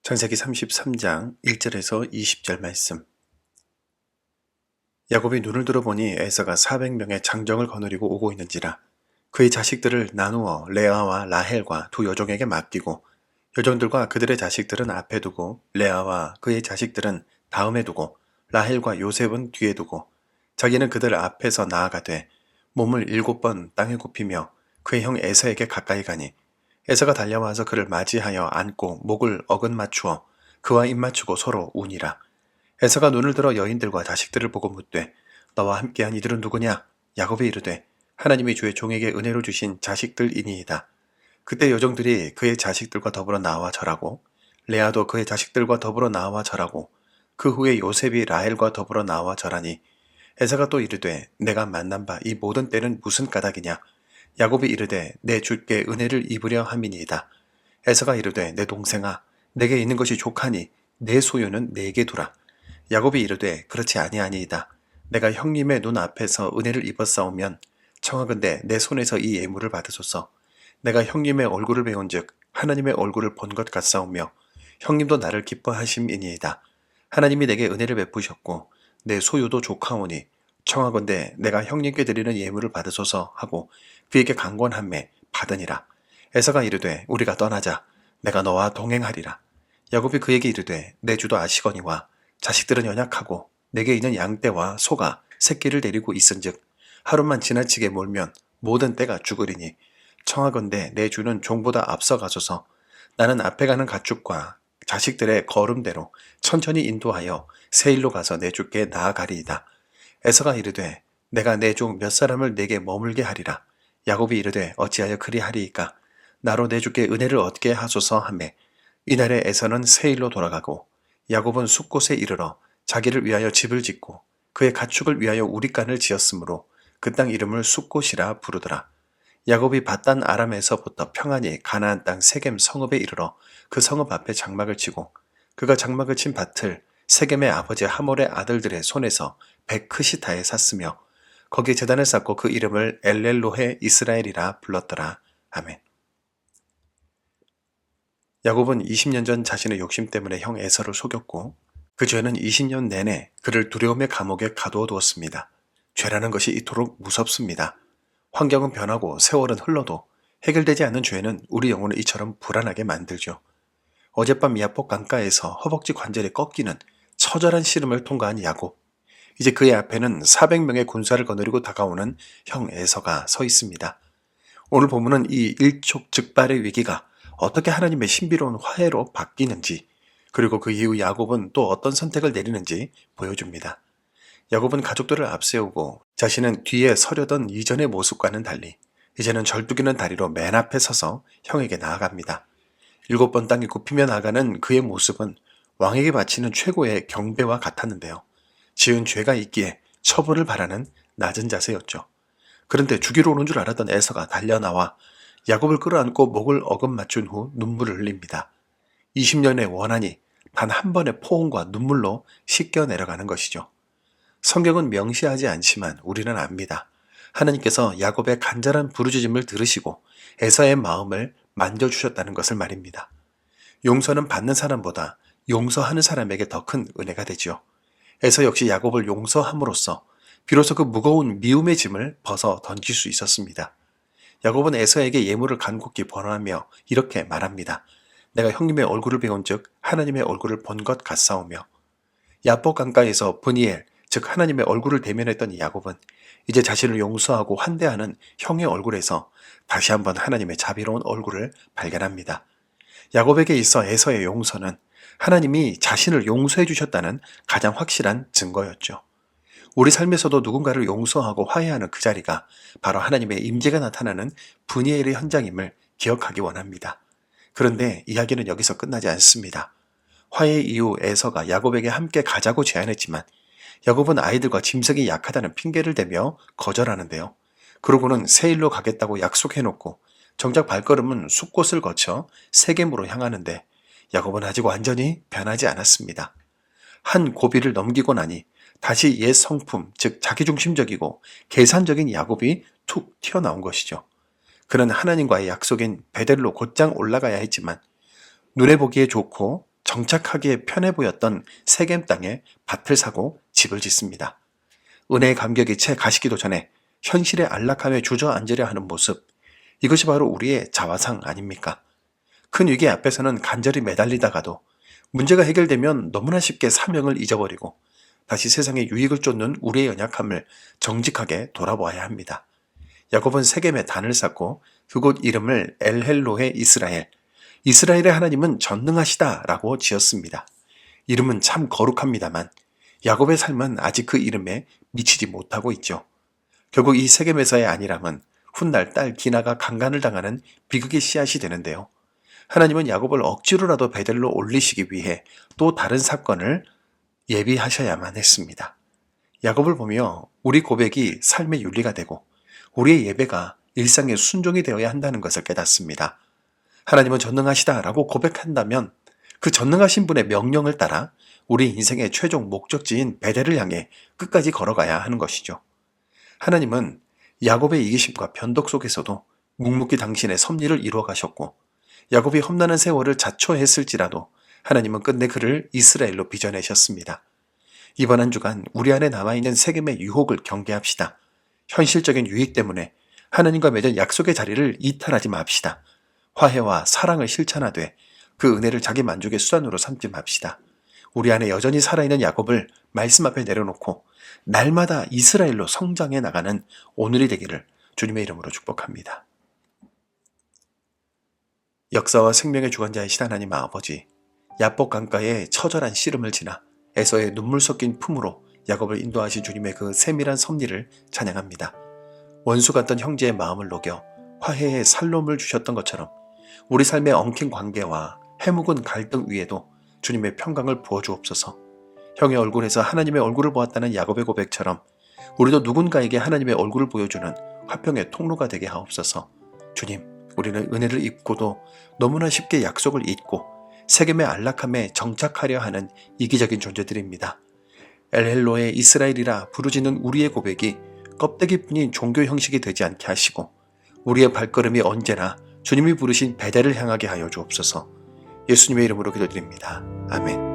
창세기 33장 1절에서 20절 말씀. 야곱이 눈을 들어보니 에서가 400명의 장정을 거느리고 오고 있는지라. 그의 자식들을 나누어 레아와 라헬과 두 여종에게 맡기고 여종들과 그들의 자식들은 앞에 두고 레아와 그의 자식들은 다음에 두고 라헬과 요셉은 뒤에 두고 자기는 그들 앞에서 나아가되 몸을 7번 땅에 굽히며 그의 형 에서에게 가까이 가니 에서가 달려와서 그를 맞이하여 안고 목을 어긋 맞추어 그와 입 맞추고 서로 우니라. 에서가 눈을 들어 여인들과 자식들을 보고 묻되 너와 함께한 이들은 누구냐? 야곱이 이르되 하나님이 주의 종에게 은혜로 주신 자식들이니이다. 그때 여종들이 그의 자식들과 더불어 나와 절하고 레아도 그의 자식들과 더불어 나와 절하고 그 후에 요셉이 라헬과 더불어 나와 절하니 에서가 또 이르되 내가 만난 바 이 모든 때는 무슨 까닭이냐? 야곱이 이르되 내 주께 은혜를 입으려 함이니이다. 에서가 이르되 내 동생아 내게 있는 것이 족하니 내 소유는 내게 두라. 야곱이 이르되 그렇지 아니하니이다. 내가 형님의 눈 앞에서 은혜를 입었사오면 청하건대 내 손에서 이 예물을 받으소서. 내가 형님의 얼굴을 배운즉 하나님의 얼굴을 본 것 같사오며 형님도 나를 기뻐하심이니이다. 하나님이 내게 은혜를 베푸셨고 내 소유도 족하오니 청하건대 내가 형님께 드리는 예물을 받으소서 하고 그에게 강권함에 받으니라. 에서가 이르되 우리가 떠나자. 내가 너와 동행하리라. 야곱이 그에게 이르되 내 주도 아시거니와 자식들은 연약하고 내게 있는 양떼와 소가 새끼를 데리고 있은즉 하루만 지나치게 몰면 모든 떼가 죽으리니 청하건대 내 주는 종보다 앞서 가소서. 나는 앞에 가는 가축과 자식들의 걸음대로 천천히 인도하여 세일로 가서 내 주께 나아가리이다. 에서가 이르되 내가 내 종 몇 사람을 내게 머물게 하리라. 야곱이 이르되 어찌하여 그리하리이까? 나로 내 주께 은혜를 얻게 하소서 하매 이날에 에서는 세일로 돌아가고 야곱은 숫곳에 이르러 자기를 위하여 집을 짓고 그의 가축을 위하여 우릿간을 지었으므로 그 땅 이름을 숫곳이라 부르더라. 야곱이 밧단 아람에서부터 평안히 가나안 땅 세겜 성읍에 이르러 그 성읍 앞에 장막을 치고 그가 장막을 친 밭을 세겜의 아버지 하몰의 아들들의 손에서 베크시타에 샀으며 거기에 제단을 쌓고 그 이름을 엘렐로헤 이스라엘이라 불렀더라. 아멘. 야곱은 20년 전 자신의 욕심 때문에 형 에서를 속였고 그 죄는 20년 내내 그를 두려움의 감옥에 가두어 두었습니다. 죄라는 것이 이토록 무섭습니다. 환경은 변하고 세월은 흘러도 해결되지 않는 죄는 우리 영혼을 이처럼 불안하게 만들죠. 어젯밤 야복 강가에서 허벅지 관절이 꺾이는 처절한 시름을 통과한 야곱. 이제 그의 앞에는 400명의 군사를 거느리고 다가오는 형 에서가 서 있습니다. 오늘 본문은 이 일촉즉발의 위기가 어떻게 하나님의 신비로운 화해로 바뀌는지 그리고 그 이후 야곱은 또 어떤 선택을 내리는지 보여줍니다. 야곱은 가족들을 앞세우고 자신은 뒤에 서려던 이전의 모습과는 달리 이제는 절뚝이는 다리로 맨 앞에 서서 형에게 나아갑니다. 7번 땅에 굽히며 나가는 그의 모습은 왕에게 바치는 최고의 경배와 같았는데요. 지은 죄가 있기에 처벌을 바라는 낮은 자세였죠. 그런데 죽이러 오는 줄 알았던 에서가 달려나와 야곱을 끌어안고 목을 어금 맞춘 후 눈물을 흘립니다. 20년의 원한이 단 한 번의 포옹과 눈물로 씻겨 내려가는 것이죠. 성경은 명시하지 않지만 우리는 압니다. 하나님께서 야곱의 간절한 부르짖음을 들으시고 에서의 마음을 만져주셨다는 것을 말입니다. 용서는 받는 사람보다 용서하는 사람에게 더 큰 은혜가 되지요. 에서 역시 야곱을 용서함으로써 비로소 그 무거운 미움의 짐을 벗어 던질 수 있었습니다. 야곱은 에서에게 예물을 간곡히 번호하며 이렇게 말합니다. 내가 형님의 얼굴을 배운즉 하나님의 얼굴을 본 것 같사오며. 야복 강가에서 브니엘 즉 하나님의 얼굴을 대면했던 야곱은 이제 자신을 용서하고 환대하는 형의 얼굴에서 다시 한번 하나님의 자비로운 얼굴을 발견합니다. 야곱에게 있어 에서의 용서는 하나님이 자신을 용서해 주셨다는 가장 확실한 증거였죠. 우리 삶에서도 누군가를 용서하고 화해하는 그 자리가 바로 하나님의 임재가 나타나는 브니엘의 현장임을 기억하기 원합니다. 그런데 이야기는 여기서 끝나지 않습니다. 화해 이후 에서가 야곱에게 함께 가자고 제안했지만 야곱은 아이들과 짐승이 약하다는 핑계를 대며 거절하는데요. 그러고는 세일로 가겠다고 약속해놓고 정작 발걸음은 숲곳을 거쳐 세겜으로 향하는데 야곱은 아직 완전히 변하지 않았습니다. 한 고비를 넘기고 나니 다시 옛 성품, 즉 자기중심적이고 계산적인 야곱이 툭 튀어나온 것이죠. 그는 하나님과의 약속인 베델로 곧장 올라가야 했지만 눈에 보기에 좋고 정착하기에 편해 보였던 세겜 땅에 밭을 사고 집을 짓습니다. 은혜의 감격이 채 가시기도 전에 현실의 안락함에 주저앉으려 하는 모습, 이것이 바로 우리의 자화상 아닙니까? 큰 위기 앞에서는 간절히 매달리다가도 문제가 해결되면 너무나 쉽게 사명을 잊어버리고 다시 세상의 유익을 쫓는 우리의 연약함을 정직하게 돌아보아야 합니다. 야곱은 세겜에 단을 쌓고 그곳 이름을 엘헬로헤 이스라엘, 이스라엘의 하나님은 전능하시다라고 지었습니다. 이름은 참 거룩합니다만 야곱의 삶은 아직 그 이름에 미치지 못하고 있죠. 결국 이 세겜에서의 안일함은 훗날 딸 디나가 강간을 당하는 비극의 씨앗이 되는데요. 하나님은 야곱을 억지로라도 베델로 올리시기 위해 또 다른 사건을 예비하셔야만 했습니다. 야곱을 보며 우리 고백이 삶의 윤리가 되고 우리의 예배가 일상의 순종이 되어야 한다는 것을 깨닫습니다. 하나님은 전능하시다라고 고백한다면 그 전능하신 분의 명령을 따라 우리 인생의 최종 목적지인 베델을 향해 끝까지 걸어가야 하는 것이죠. 하나님은 야곱의 이기심과 변덕 속에서도 묵묵히 당신의 섭리를 이루어 가셨고 야곱이 험난한 세월을 자초했을지라도 하나님은 끝내 그를 이스라엘로 빚어내셨습니다. 이번 한 주간 우리 안에 남아있는 세겜의 유혹을 경계합시다. 현실적인 유익 때문에 하나님과 맺은 약속의 자리를 이탈하지 맙시다. 화해와 사랑을 실천하되 그 은혜를 자기 만족의 수단으로 삼지 맙시다. 우리 안에 여전히 살아있는 야곱을 말씀 앞에 내려놓고 날마다 이스라엘로 성장해 나가는 오늘이 되기를 주님의 이름으로 축복합니다. 역사와 생명의 주관자이신 하나님 아버지, 야복 강가의 처절한 씨름을 지나 에서의 눈물 섞인 품으로 야곱을 인도하신 주님의 그 세밀한 섭리를 찬양합니다. 원수 같던 형제의 마음을 녹여 화해의 살롬을 주셨던 것처럼 우리 삶의 엉킨 관계와 해묵은 갈등 위에도 주님의 평강을 부어주옵소서. 형의 얼굴에서 하나님의 얼굴을 보았다는 야곱의 고백처럼 우리도 누군가에게 하나님의 얼굴을 보여주는 화평의 통로가 되게 하옵소서. 주님, 우리는 은혜를 입고도 너무나 쉽게 약속을 잊고 세겜의 안락함에 정착하려 하는 이기적인 존재들입니다. 엘헬로의 이스라엘이라 부르짖는 우리의 고백이 껍데기뿐인 종교 형식이 되지 않게 하시고 우리의 발걸음이 언제나 주님이 부르신 베델을 향하게 하여 주옵소서. 예수님의 이름으로 기도드립니다. 아멘.